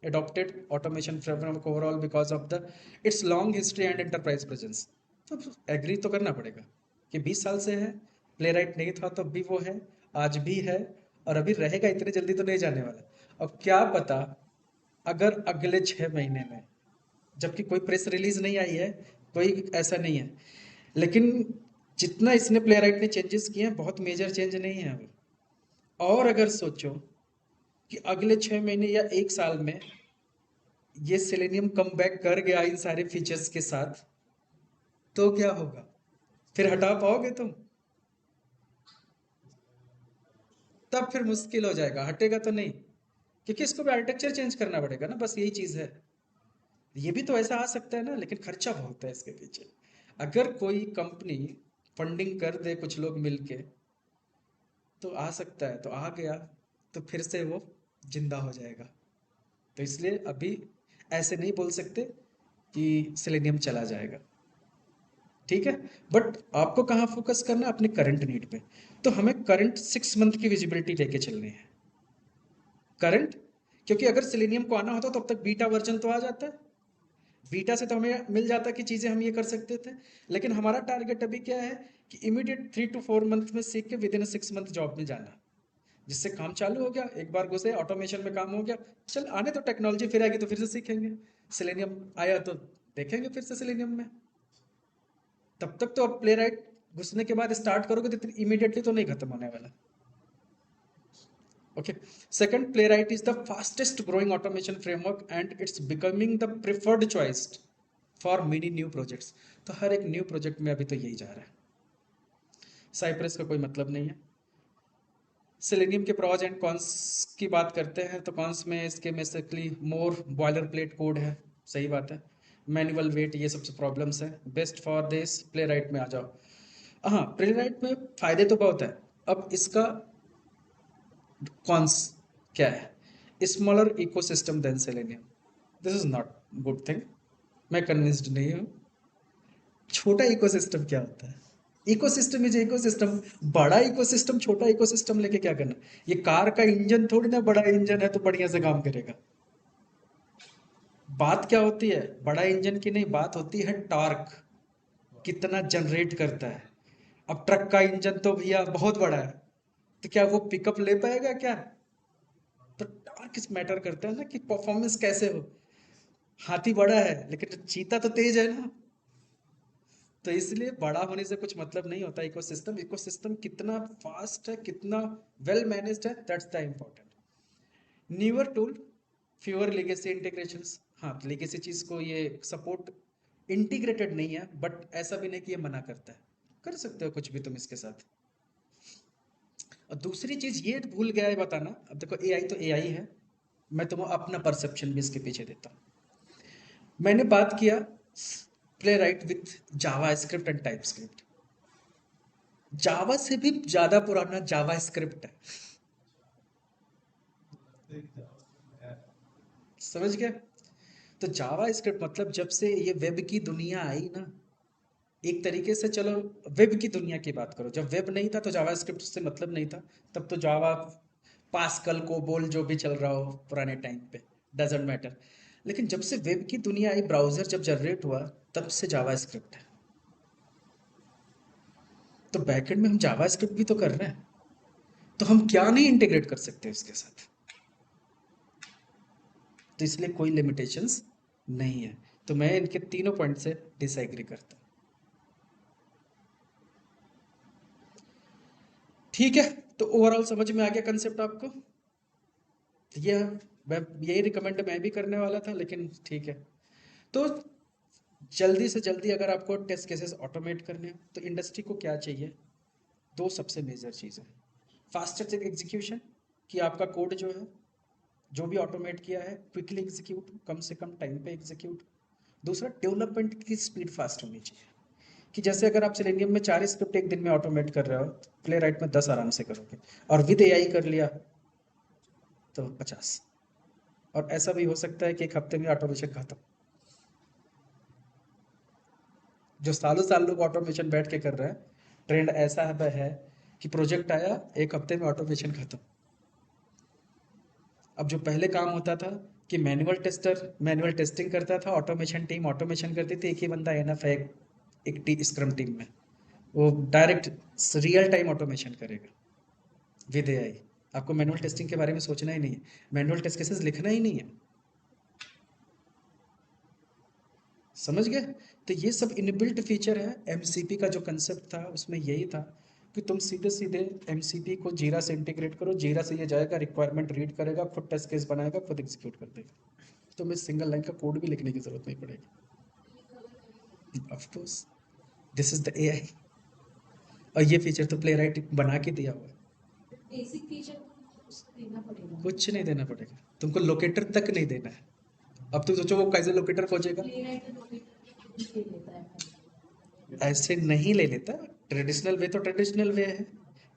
adopted automation framework overall because of the its long history and enterprise presence। तो एग्री तो करना पड़ेगा कि 20 साल से है, प्लेराइट नहीं था तो भी वो है, आज भी है, और अभी रहेगा, इतनी जल्दी तो नहीं जाने वाला। अब क्या पता अगर अगले 6 महीने में, जबकि कोई प्रेस रिलीज नहीं आई है, कोई ऐसा नहीं है, लेकिन जितना इसने प्लेराइट ने चेंजेस किए हैं, बहुत मेजर चेंज नहीं है वो। और अगर सोचो कि अगले 6 महीने या 1 साल में ये सेलेनियम कम बैक कर गया इन सारे फीचर्स के साथ, तो क्या होगा, फिर हटा पाओगे तुम, तब फिर मुश्किल हो जाएगा, हटेगा तो नहीं, क्योंकि इसको भी आर्किटेक्चर चेंज करना पड़ेगा ना, बस यही चीज़ है। ये भी तो ऐसा आ सकता है ना, लेकिन खर्चा बहुत है इसके पीछे। अगर कोई कंपनी फंडिंग कर दे कुछ लोग मिलके, तो आ सकता है, तो आ गया, तो फिर से वो जिंदा हो जाएगा। तो इसलिए अभी ऐसे नहीं बोल सकते कि सेलेनियम चला जाएगा, ठीक है। बट आपको कहाँ फोकस करना है, अपने करंट नीड पे। तो हमें करंट 6 मंथ की विजिबिलिटी लेके चलनी है, करंट। क्योंकि अगर सेलेनियम को आना होता तो अब तक बीटा वर्जन तो आ जाता है, बीटा से तो हमें मिल जाता कि चीज़ें हम ये कर सकते थे। लेकिन हमारा टारगेट अभी क्या है कि इमीडिएट 3 to 4 मंथ में सीख के विदिन 6 मंथ जॉब में जाना, जिससे काम चालू हो गया, एक बार घुसे ऑटोमेशन में काम हो गया, चल आने तो टेक्नोलॉजी फिर आएगी तो फिर से सीखेंगे, सेलेनियम आया तो देखेंगे फिर से सेलेनियम में। तब तक तो अब प्ले राइट घुसने के बाद स्टार्ट करोगे तो इमीडिएटली तो नहीं खत्म होने वाला। Okay. Second, playwright is the fastest growing automation framework and it's becoming the preferred choice for many new projects. तो हर एक न्यू प्रोजेक्ट में अभी तो यही जा रहा है, साइप्रस का कोई मतलब नहीं है। सेलेनियम के प्रॉज एंड कॉन्स की बात करते हैं तो कॉन्स में इसके बेसिकली मोर बॉयलर प्लेट कोड है, सही बात है, मैनुअल वेट, ये सबसे प्रॉब्लम्स है। Best for this play right में आ जाओ। हाँ, प्ले राइट में फायदे तो बहुत है। अब इसका कॉन्स क्या है? Smaller ecosystem than Selenium, this is not good thing, मैं कन्विंस्ड नहीं हूँ। छोटा इकोसिस्टम क्या होता है? Ecosystem is ecosystem. बड़ा इकोसिस्टम छोटा इकोसिस्टम लेके क्या करना? ये कार का इंजन थोड़ी ना, बड़ा इंजन है तो बढ़िया से काम करेगा। बात क्या होती है? बड़ा इंजन की नहीं, बात होती है टॉर्क, कितना जनरेट करता है। अब ट्रक का इंजन तो भैया बहुत बड़ा है, तो क्या वो पिकअप ले पाएगा क्या? तो टॉर्क मैटर करता है ना, कि परफॉर्मेंस कैसे हो। हाथी बड़ा है लेकिन चीता तो तेज है ना। तो इसलिए बड़ा होने से कुछ मतलब नहीं होता। इकोसिस्टम इकोसिस्टम कितना फास्ट है, कितना वेल मैनेज्ड है, that's the important. Newer tool, fewer legacy integrations. हाँ, लेगेसी चीज को ये सपोर्ट इंटीग्रेटेड नहीं है, बट ऐसा भी नहीं कि ये मना करता है, कर सकते हो कुछ भी तुम इसके साथ। और दूसरी चीज ये भूल गया है बताना, अब देखो एआई तो एआई है, मैं तुम्हें अपना परसेप्शन भी इसके पीछे देता हूँ। मैंने बात किया Playwright with JavaScript and TypeScript. Java से भी ज्यादा पुराना जावा स्क्रिप्ट है, समझ गए? तो जावा स्क्रिप्ट मतलब जब से ये वेब की दुनिया आई ना, एक तरीके से चलो वेब की दुनिया की बात करो, जब वेब नहीं था तो जावा स्क्रिप्ट से मतलब नहीं था, तब तो जावा, पास्कल, कोबोल जो भी चल रहा हो पुराने टाइम पे, डजेंट मैटर। लेकिन जब से वेब की दुनिया आई, ब्राउजर जब जनरेट हुआ, तब से जावा स्क्रिप्ट है। तो बैकएंड में हम जावा स्क्रिप्ट भी तो कर रहे हैं, तो हम क्या नहीं इंटीग्रेट कर सकते इसके साथ? तो इसलिए कोई लिमिटेशंस नहीं है। तो मैं इनके तीनों पॉइंट से डिसएग्री करता हूँ। ठीक है, तो ओवरऑल समझ में आ गया कंसेप्ट आपको? ये मैं यही रिकमेंड मैं भी करने वाला था, लेकिन ठीक है। तो जल्दी से जल्दी अगर आपको टेस्ट केसेस ऑटोमेट करने हैं तो इंडस्ट्री को क्या चाहिए? दो सबसे मेजर चीज़ है। फास्टर एग्जीक्यूशन, कि आपका कोड जो है, जो भी ऑटोमेट किया है, क्विकली एग्जीक्यूट, कम से कम टाइम पे एग्जीक्यूट। दूसरा, डेवलपमेंट की स्पीड फास्ट होनी चाहिए, कि जैसे अगर आप सेलेनियम में 4 स्क्रिप्ट एक दिन में ऑटोमेट कर रहे हो, प्ले राइट में 10 आराम से करोगे, और विद एआई कर लिया तो 50। और ऐसा भी हो सकता है कि एक हफ्ते में ऑटोमेशन खत्म। जो सालों साल लोग ऑटोमेशन बैठ के कर रहे हैं, ट्रेंड ऐसा है कि प्रोजेक्ट आया, एक हफ्ते में ऑटोमेशन खत्म। अब जो पहले काम होता था कि मैनुअल टेस्टर मैनुअल टेस्टिंग करता था, ऑटोमेशन टीम ऑटोमेशन करती थी, एक ही बंदा एनफ है एक स्क्रम टीम में, वो डायरेक्ट रियल टाइम ऑटोमेशन करेगा विद एआई। आपको मैनुअल टेस्टिंग के बारे में सोचना ही नहीं है, मैनुअल टेस्ट केसेस लिखना ही नहीं है, समझ गए? तो ये सब इनबिल्ट फीचर है। एमसीपी का जो कंसेप्ट था उसमें यही था कि तुम सीधे सीधे एमसीपी को जीरा से इंटीग्रेट करो, जीरा से ये जाएगा, रिक्वायरमेंट रीड करेगा, खुद टेस्ट केस बनाएगा, खुद एग्जीक्यूट कर देगा। तो तुम्हें सिंगल लाइन का कोड भी लिखने की जरूरत नहीं पड़ेगी। Of course, this is the AI. और ये फीचर तो प्ले राइट बना के दिया हुआ है, बेसिक फीचर उसको देना पड़ेगा। कुछ नहीं देना पड़ेगा तुमको, लोकेटर तक नहीं देना है। अब तुम सोचो वो कैसे लोकेटर खोजेगा? प्लेराइट लोकेटर खुद ले लेता है। ऐसे नहीं ले लेता। ट्रेडिशनल वे तो ट्रेडिशनल वे है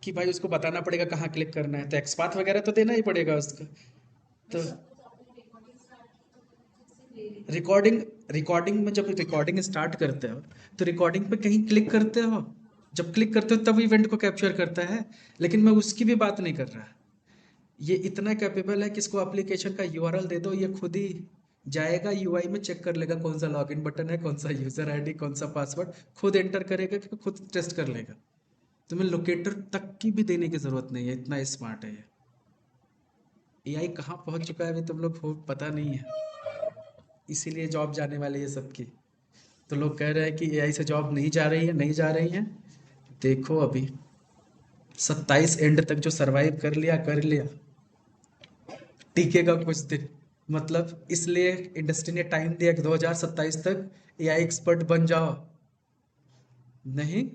कि भाई उसको बताना पड़ेगा कहाँ क्लिक करना है, तो एक्सपाथ वगैरह तो देना ही पड़ेगा उसको। तो रिकॉर्डिंग रिकॉर्डिंग में जब रिकॉर्डिंग स्टार्ट करते हो तो रिकॉर्डिंग पे कहीं क्लिक करते हो, जब क्लिक करते हो तब इवेंट को कैप्चर करता है। लेकिन मैं उसकी भी बात नहीं कर रहा। ये इतना कैपेबल है कि इसको एप्लीकेशन का यूआरएल दे दो, ये खुद ही जाएगा यूआई में, चेक कर लेगा कौन सा लॉगिन बटन है, कौन सा यूजर आईडी, कौन सा पासवर्ड, खुद एंटर करेगा कि खुद टेस्ट कर लेगा। तुम्हें लोकेटर तक की भी देने की जरूरत नहीं है, इतना स्मार्ट है ये। एआई कहाँ पहुंच चुका है अभी तुम लोग को पता नहीं है, इसीलिए जॉब जाने वाली है सबकी। तो लोग कह रहे हैं कि एआई से जॉब नहीं जा रही है, नहीं जा रही है। देखो अभी 27 एंड तक जो सरवाइव कर लिया, टिकेगा कुछ दिन। मतलब इसलिए इंडस्ट्री ने टाइम दिया कि 2027 तक एआई एक्सपर्ट बन जाओ। नहीं,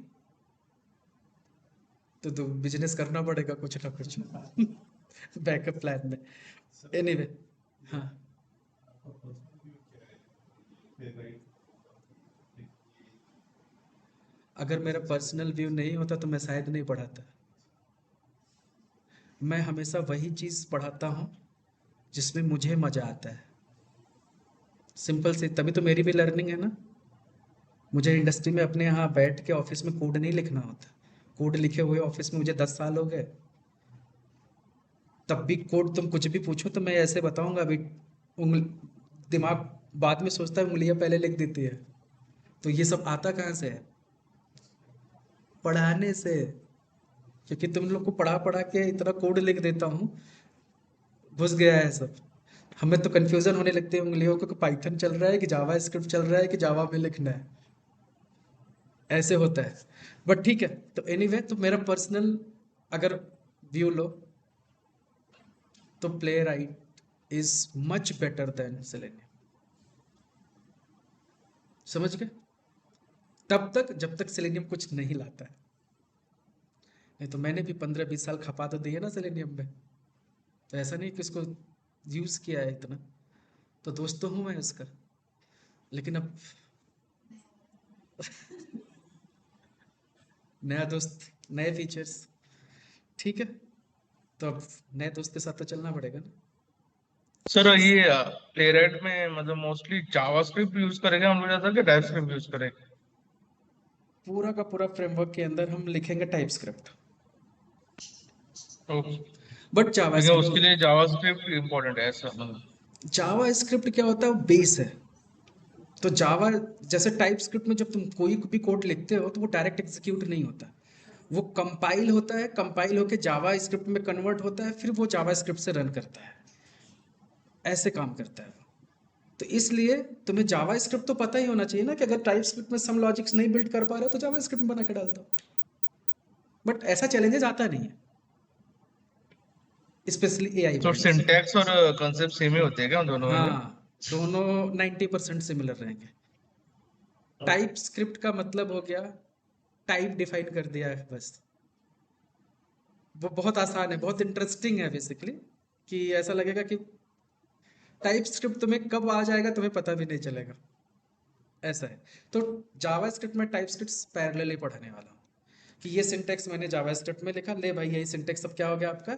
तो बिजनेस करना पड़ेगा कुछ ना कुछ बैकअप प्लान में। सर एनीवे, हाँ, आपका पर्सनल व्यू क्या है प्लेराइट अगर मेरा पर्सनल व्यू नहीं होता तो मैं शायद नहीं पढ़ाता। मैं हमेशा वही चीज़ पढ़ाता हूँ जिसमें मुझे मज़ा आता है। सिंपल सी, तभी तो मेरी भी लर्निंग है ना। मुझे इंडस्ट्री में अपने यहाँ बैठ के ऑफिस में कोड नहीं लिखना होता। कोड लिखे हुए ऑफिस में मुझे 10 साल हो गए, तब भी कोड तुम कुछ भी पूछो तो मैं ऐसे बताऊंगा अभी। उंगल दिमाग बाद में सोचता है, उंगलियां पहले लिख देती है। तो ये सब आता कहाँ से है? पढ़ाने से। क्योंकि तुम लोग को पढ़ा पढ़ा के इतना कोड लिख देता हूँ, घुस गया है सब। हमें तो कंफ्यूजन होने लगती है उंगलियों को कि पाइथन चल रहा है कि जावा स्क्रिप्ट चल रहा है कि जावा में लिखना है। ऐसे होता है। बट ठीक है, तो एनीवे, तो मेरा पर्सनल अगर व्यू लो तो play right is much better than selenium. समझ गए? तब तक जब तक सेलेनियम कुछ नहीं लाता है। नहीं तो मैंने भी 15-20 साल खपा तो दिए ना सेलेनियम में। तो ऐसा नहीं कि उसको यूज किया है इतना। तो दोस्त तो हूँ मैं उसका, लेकिन अब नया दोस्त, नए फीचर्स। ठीक है, तो अब नए दोस्त के साथ तो चलना पड़ेगा ना। सर ये प्लेराइट में मतलब मोस्टली जावास्क्रिप्ट यूज करेंगे हम लोग ज्यादा कि टाइपस्क्रिप्ट यूज करेंगे? पूरा का पूरा फ्रेमवर्क के अंदर हम लिखेंगे type script, okay. But Java लेकिन उसके स्क्रिप्ट। लिए जावास्क्रिप्ट इम्पोर्टेंट है ऐसा मतलब? जावा स्क्रिप्ट क्या होता है? बेस है। तो जावा, जैसे टाइप स्क्रिप्ट में जब तुम कोई भी कोड लिखते हो तो वो डायरेक्ट एग्जीक्यूट नहीं होता। वो कंपाइल होता है, कंपाइल होके जावा स्क्रिप्ट में कन्वर्ट होता है, फिर वो जावा स्क्रिप्ट से रन करता है। ऐसे काम करता है वो। तो इसलिए तुम्हें जावा स्क्रिप्ट तो पता ही होना चाहिए ना, कि अगर टाइप स्क्रिप्ट में सम लॉजिक्स नहीं बिल्ड कर पा रहे हो तो जावा स्क्रिप्ट में बना के डाल दो। बट ऐसा चैलेंजेस आता नहीं है, स्पेशली एआई तो वर्ल्ड में। सिंटैक्स और कंसेप्ट सेम ही होते हैं क्या उन दोनों में? हाँ, दोनों 90% सिमिलर रहेंगे। टाइप स्क्रिप्ट का मतलब हो गया, टाइप डिफाइन कर दिया है बस। वो बहुत आसान है, बहुत इंटरेस्टिंग है बेसिकली। कि ऐसा लगेगा कि टाइप स्क्रिप्ट तुम्हें कब आ जाएगा तुम्हें पता भी नहीं चलेगा। ऐसा है। तो जावा स्क्रिप्ट में टाइप स्क्रिप्ट पैरेलली पढ़ाने वाला हूँ। कि ये सिंटेक्स मैंने जावा स्क्रिप्ट में लिखा, ले भाई यही सिंटेक्स अब क्या हो गया आपका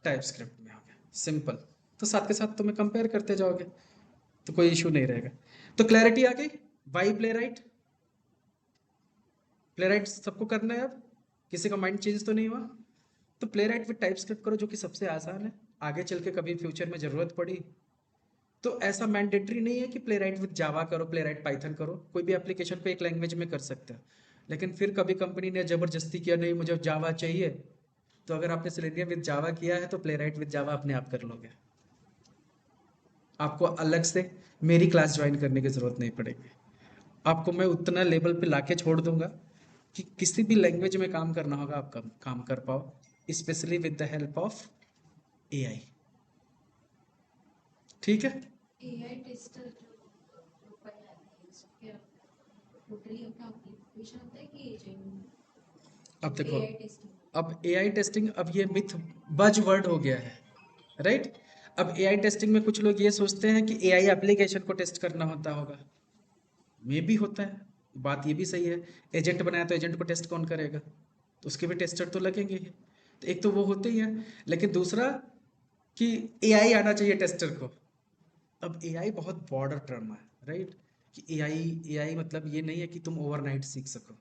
टाइप स्क्रिप्ट में हो गया, सिंपल। तो साथ के साथ तुम्हें कंपेयर करते जाओगे, तो कोई इशू नहीं रहेगा। तो क्लैरिटी आ गई? Why Playwright? Playwright सबको करना है अब, किसी का माइंड चेंज तो नहीं हुआ? तो play right with type script करो, जो कि सबसे आसान है। आगे चल के कभी फ्यूचर में जरूरत पड़ी तो ऐसा मैंडेटरी नहीं है कि प्ले राइट विद जावा करो, प्ले राइट पाइथन करो। कोई भी एप्लीकेशन को एक लैंग्वेज में कर सकते हो। लेकिन फिर कभी कंपनी ने जबरदस्ती किया, नहीं मुझे जावा चाहिए, तो अगर आपने सेलेनियम विद जावा किया है तो प्ले राइट विद जावा अपने आप कर लोगे। आपको अलग से मेरी क्लास ज्वाइन करने की जरूरत नहीं पड़ेगी। आपको मैं उतना लेवल पे लाके छोड़ दूंगा कि किसी भी लैंग्वेज में काम करना होगा आप काम कर पाओ, specially with the help of AI. ठीक है? एआई टेस्टर जो प्रोफाइल आती है उसके टोटली अपना एप्लीकेशन होता है कि एजेंट अब देखो, एआई टेस्टिंग? अब एआई टेस्टिंग, अब ये मिथ बज वर्ड हो गया है, राइट? अब एआई टेस्टिंग में कुछ लोग ये सोचते हैं कि एआई एप्लीकेशन को टेस्ट करना होता होगा। मे भी होता है, बात ये भी सही है। एजेंट बनाया तो एजेंट को टेस्ट कौन करेगा? तो उसके भी टेस्टर तो लगेंगे ही। तो एक तो वो होते ही है, लेकिन दूसरा कि एआई आना चाहिए टेस्टर को। अब एआई बहुत बॉर्डर टर्म है, राइट? कि एआई एआई मतलब ये नहीं है कि तुम ओवरनाइट सीख सको।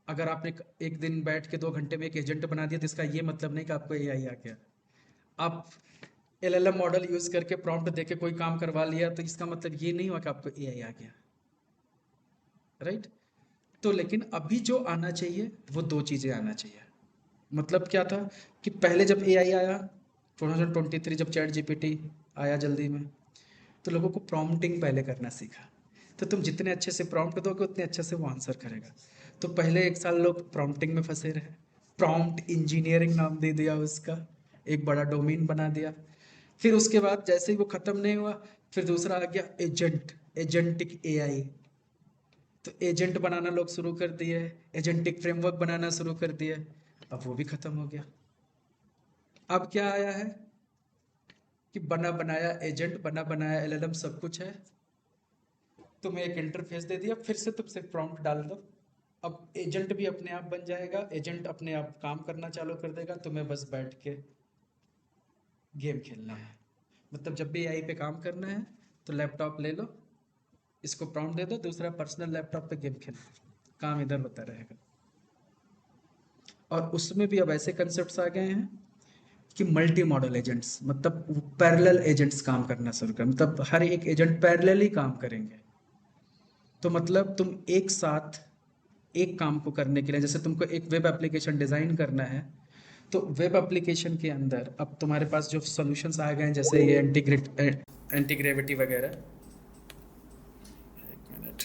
अगर आपने एक दिन बैठ के 2 घंटे में एक एजेंट बना दिया तो इसका ये मतलब नहीं कि आपको एआई आ गया। आप एलएलएम मॉडल यूज करके प्रॉम्प्ट देके कोई काम करवा लिया तो इसका मतलब ये नहीं हुआ कि आपको एआई आ गया, राइट? तो लेकिन अभी जो आना चाहिए वो दो चीज़ें आना चाहिए। मतलब क्या था कि पहले जब एआई आया 2023, जब चैट जीपीटी आया जल्दी में, तो लोगों को प्रॉम्प्टिंग पहले करना सीखा। तो तुम जितने अच्छे से प्रॉम्प्ट दोगे उतने अच्छे से वो आंसर करेगा। तो पहले 1 साल लोग प्रॉम्प्टिंग में फंसे रहे, प्रॉम्प्ट इंजीनियरिंग नाम दे दिया उसका, एक बड़ा डोमेन बना दिया। फिर उसके बाद जैसे ही वो ख़त्म नहीं हुआ, फिर दूसरा आ गया एजेंट, एजेंटिक एआई। तो एजेंट बनाना लोग शुरू कर दिए, एजेंटिक फ्रेमवर्क बनाना शुरू कर दिए। अब वो भी खत्म हो गया। अब क्या आया है कि बना बनाया एजेंट, बना बनाया एलएलएम सब कुछ है। तुम्हें एक इंटरफेस दे दिया, फिर से तुम सिर्फ प्रॉम्प्ट डाल दो। अब एजेंट भी अपने आप बन जाएगा, एजेंट अपने आप काम करना चालू कर देगा, तुम्हें बस बैठ के गेम खेलना है। मतलब जब भी एआई पे काम करना है तो लैपटॉप ले लो, इसको प्रॉम्प्ट दे दो, दूसरा पर्सनल लैपटॉप पे गेम खेलो, काम इधर होता रहेगा। और उसमें भी अब ऐसे कंसेप्ट्स आ गए हैं कि मल्टी मॉडल एजेंट्स, मतलब पैरेलल एजेंट्स काम करना शुरू कर, मतलब हर एक एजेंट पैरेलली काम करेंगे। तो मतलब तुम एक साथ एक काम को करने के लिए, जैसे तुमको एक वेब एप्लीकेशन डिज़ाइन करना है, तो वेब एप्लीकेशन के अंदर अब तुम्हारे पास जो सॉल्यूशंस आ गए हैं, जैसे ये एंटी ग्रेविटी वगैरह। एक मिनट,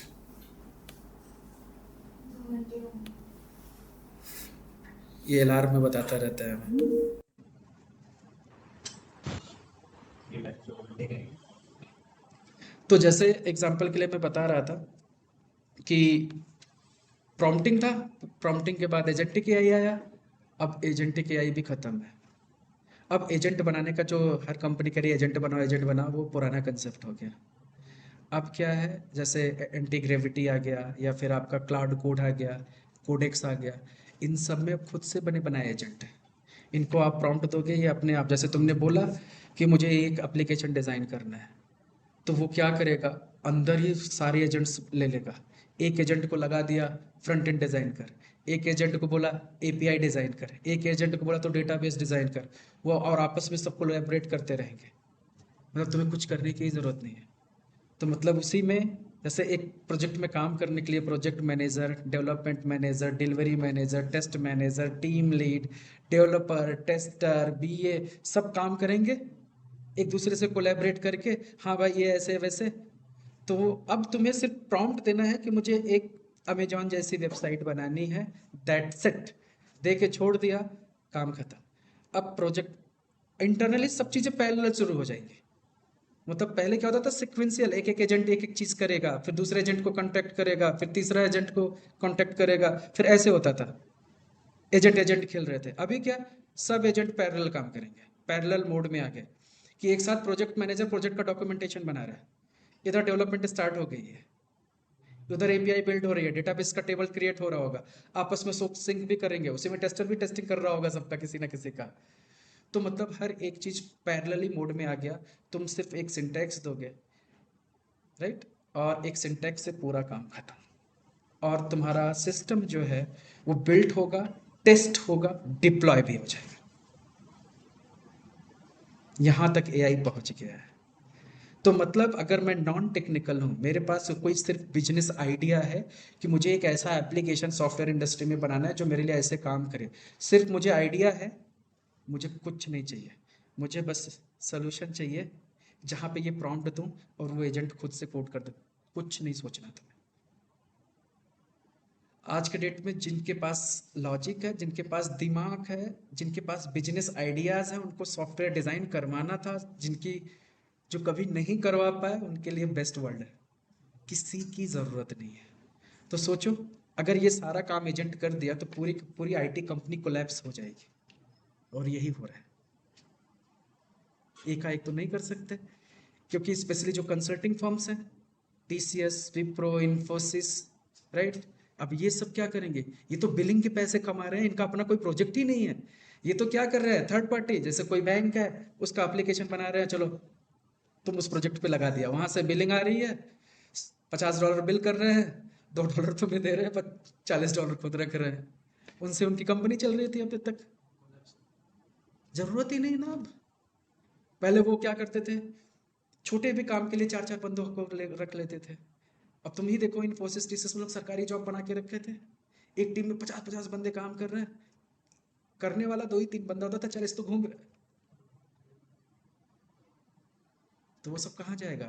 ये अलार्म में बताता रहता है हमें। तो जैसे एग्जांपल के लिए मैं बता रहा था कि प्रॉम्प्टिंग था, प्रॉम्प्टिंग के बाद एजेंटिक एआई आया, अब एजेंटिक एआई भी खत्म है। अब एजेंट बनाने का जो हर कंपनी कह रही है एजेंट बनाओ एजेंट बनाओ, वो पुराना कंसेप्ट हो गया। अब क्या है, जैसे एंटी ग्रेविटी आ गया, या फिर आपका क्लाउड कोड आ गया, कोडेक्स आ गया, इन सब में खुद से बने बनाए एजेंट हैं। इनको आप प्रॉम्प्ट दोगे, ये अपने आप, जैसे तुमने बोला कि मुझे एक एप्लीकेशन डिज़ाइन करना है, तो वो क्या करेगा, अंदर ही सारे एजेंट्स ले लेगा। एक एजेंट को लगा दिया फ्रंट एंड डिज़ाइन कर, एक एजेंट को बोला एपीआई डिज़ाइन कर, एक एजेंट को बोला तो डेटाबेस डिज़ाइन कर, वो और आपस में सब कोलैबोरेट करते रहेंगे। मतलब तुम्हें कुछ करने की ज़रूरत नहीं है। तो मतलब उसी में, जैसे एक प्रोजेक्ट में काम करने के लिए project manager, development manager, delivery manager, test manager, team lead, developer, tester, BA, सब काम करेंगे एक दूसरे से कोलैबोरेट करके। हाँ भाई ये ऐसे वैसे। तो अब तुम्हें सिर्फ प्रॉम्प्ट देना है कि मुझे एक अमेजॉन जैसी वेबसाइट बनानी है, दैट्स इट। दे के छोड़ दिया, काम खत्म। अब प्रोजेक्ट इंटरनली सब चीज़ें पैरेलल शुरू हो जाएंगी। मतलब पहले क्या होता था, सिक्वेंशियल, एक एक एजेंट एक एक चीज़ करेगा, फिर दूसरे एजेंट को कांटेक्ट करेगा, फिर तीसरा एजेंट को कांटेक्ट करेगा, फिर ऐसे होता था, एजेंट एजेंट खेल रहे थे। अभी क्या, सब एजेंट पैरेलल काम करेंगे, पैरेलल मोड में आ गए कि एक साथ प्रोजेक्ट मैनेजर प्रोजेक्ट का डॉक्यूमेंटेशन बना रहा है, इधर डेवलपमेंट स्टार्ट हो गई है, उधर एपीआई बिल्ड हो रही है, डेटाबेस का टेबल क्रिएट हो रहा होगा, आपस में सब सिंक भी करेंगे, उसी में टेस्टर भी टेस्टिंग कर रहा होगा सबका, किसी ना किसी का। तो मतलब हर एक चीज पैरेलली मोड में आ गया। तुम सिर्फ एक सिंटैक्स दोगे, राइट, और एक सिंटैक्स से पूरा काम खत्म, और तुम्हारा सिस्टम जो है वो बिल्ट होगा, टेस्ट होगा, डिप्लॉय भी हो जाएगा। यहाँ तक एआई पहुँच गया है। तो मतलब अगर मैं नॉन टेक्निकल हूँ, मेरे पास कोई सिर्फ बिजनेस आइडिया है कि मुझे एक ऐसा एप्लीकेशन सॉफ्टवेयर इंडस्ट्री में बनाना है जो मेरे लिए ऐसे काम करे, सिर्फ मुझे आइडिया है, मुझे कुछ नहीं चाहिए, मुझे बस सॉल्यूशन चाहिए जहाँ पे ये प्रॉम्प्ट दूँ और वो एजेंट खुद से कोड कर दे, कुछ नहीं सोचना तुम्हें। आज के डेट में जिनके पास लॉजिक है, जिनके पास दिमाग है, जिनके पास बिजनेस आइडियाज़ हैं, उनको सॉफ्टवेयर डिज़ाइन करवाना था, जिनकी जो कभी नहीं करवा पाए उनके लिए बेस्ट वर्ल्ड है, किसी की ज़रूरत नहीं है। तो सोचो, अगर ये सारा काम एजेंट कर दिया तो पूरी पूरी आईटी कंपनी कोलैप्स हो जाएगी, और यही हो रहा है। एकाएक तो नहीं कर सकते, क्योंकि स्पेशली जो कंसल्टिंग फर्म्स हैं, टीसीएस, विप्रो, इन्फोसिस, राइट, अब ये सब क्या करेंगे, ये तो बिलिंग के पैसे कमा रहे हैं, इनका अपना कोई प्रोजेक्ट ही नहीं है। ये तो क्या कर रहे हैं, थर्ड पार्टी, जैसे कोई बैंक है उसका एप्लीकेशन बना रहे हैं, चलो तुम उस प्रोजेक्ट पे लगा दिया, वहां से बिलिंग आ रही है, $50 बिल कर रहे हैं, $2 तुम्हें दे रहे हैं, पर $40 खुद रख रहे हैं, उनसे उनकी कंपनी चल रही थी अभी तक। जरूरत ही नहीं ना अब। पहले वो क्या करते थे, छोटे भी काम के लिए चार चार बंदों को रख लेते थे। अब तुम ही देखो, इन्फोसिस टीसीएस में लोग सरकारी जॉब बना के रखे थे, एक टीम में 50-50 बंदे काम कर रहे हैं, करने वाला 2 ही 3 बंदा होता था, 40 तो घूम रहे। तो वो सब कहाँ जाएगा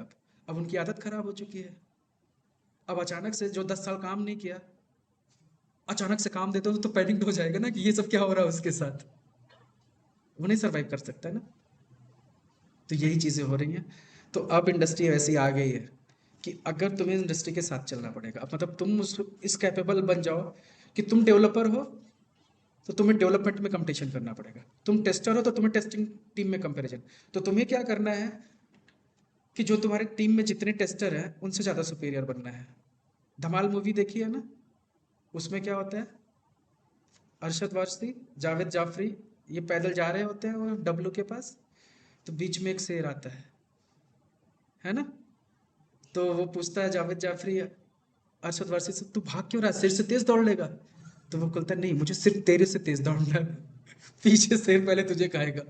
अब उनकी आदत खराब हो चुकी है। अब अचानक से जो 10 साल काम नहीं किया, अचानक से काम देते हो तो पैनिक हो जाएगा ना कि ये सब क्या हो रहा है उसके साथ, वो नहीं सर्वाइव कर सकता है ना। तो यही चीज़ें हो रही हैं। तो अब इंडस्ट्री ऐसी आ गई है कि अगर तुम्हें इंडस्ट्री के साथ चलना पड़ेगा, अब मतलब तुम इस कैपेबल बन जाओ कि तुम डेवलपर हो, तो तुम्हें डेवलपमेंट में कंपटीशन करना पड़ेगा। तुम टेस्टर हो तो तुम्हें टेस्टिंग टीम में कंपैरिजन। तो तुम्हें क्या करना है कि जो तुम्हारे टीम में जितने टेस्टर हैं उनसे ज़्यादा सुपीरियर बनना है। धमाल मूवी देखी है ना, उसमें क्या होता है, अरशद वारसी, जावेद जाफरी, ये पैदल जा रहे होते हैं वो डब्लू के पास, तो बीच में एक शेर आता है ना, तो वो पूछता है जावेद जाफरी अरशद वारसी से, तू भाग क्यों रहा है, शेर से तेज दौड़ लेगा? तो वो बोलता है नहीं, मुझे सिर्फ तेरे से तेज दौड़ना है। पीछे शेर पहले तुझे खाएगा।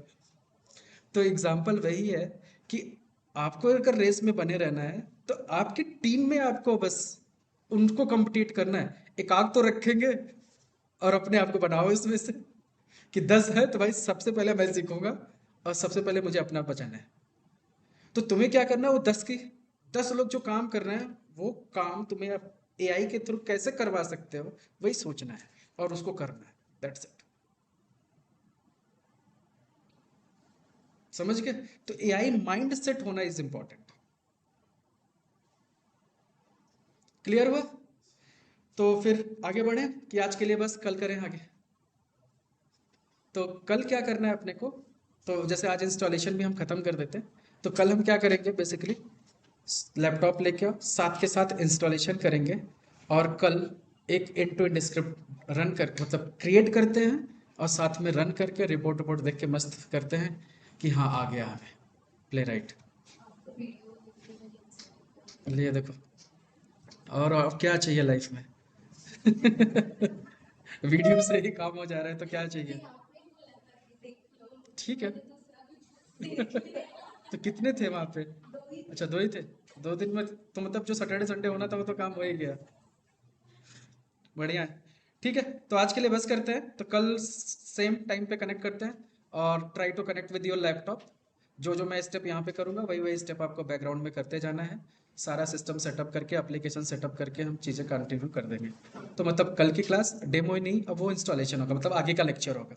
तो एग्जाम्पल वही है कि आपको अगर रेस में बने रहना है तो आपकी टीम में आपको बस उनको कम्पिटिट करना है। एक आग तो रखेंगे और अपने आप को बनाओ इसमें से कि 10 है तो भाई सबसे पहले मैं सीखूंगा और सबसे पहले मुझे अपना बचाना है। तो तुम्हें क्या करना है, वो 10 लोग जो काम कर रहे हैं वो काम तुम्हें अब एआई के थ्रू कैसे करवा सकते हो वही सोचना है और उसको करना है। That's it. समझ गए? तो एआई माइंड सेट होना इज इंपॉर्टेंट। क्लियर हुआ? तो फिर आगे बढ़े कि आज के लिए बस, कल करें आगे। तो कल क्या करना है अपने को, तो जैसे आज इंस्टॉलेशन भी हम खत्म कर देते हैं, तो कल हम क्या करेंगे, बेसिकली लैपटॉप लेके आओ, साथ के साथ इंस्टॉलेशन करेंगे और कल एक end to end script run कर मतलब क्रिएट करते हैं और साथ में रन करके रिपोर्ट रिपोर्ट देख के मस्त करते हैं कि हाँ आ गया हमें प्ले राइट। आपको वीडियो इंस्टॉल लिए देखो, और अब क्या चाहिए लाइफ में? वीडियो से ही काम हो जा रहा है तो क्या चाहिए? आपने ही बोला था कि देख लो, ठीक है। दूसरा भी देख लिया। तो कितने थे वहां पे? दो ही अच्छा 2 ही थे। 2 दिन में तो मतलब जो सैटरडे संडे होना था वो तो काम हो ही गया। बढ़िया है। ठीक है, तो आज के लिए बस करते हैं, तो कल सेम टाइम पे कनेक्ट करते हैं और try to connect with your laptop. जो जो मैं स्टेप यहाँ पे करूँगा वही वही स्टेप आपको बैकग्राउंड में करते जाना है। सारा सिस्टम सेटअप करके, एप्लीकेशन सेटअप करके हम चीज़ें कंटिन्यू कर देंगे। तो मतलब कल की क्लास डेमो ही नहीं, अब वो इंस्टॉलेशन होगा, मतलब आगे का लेक्चर होगा।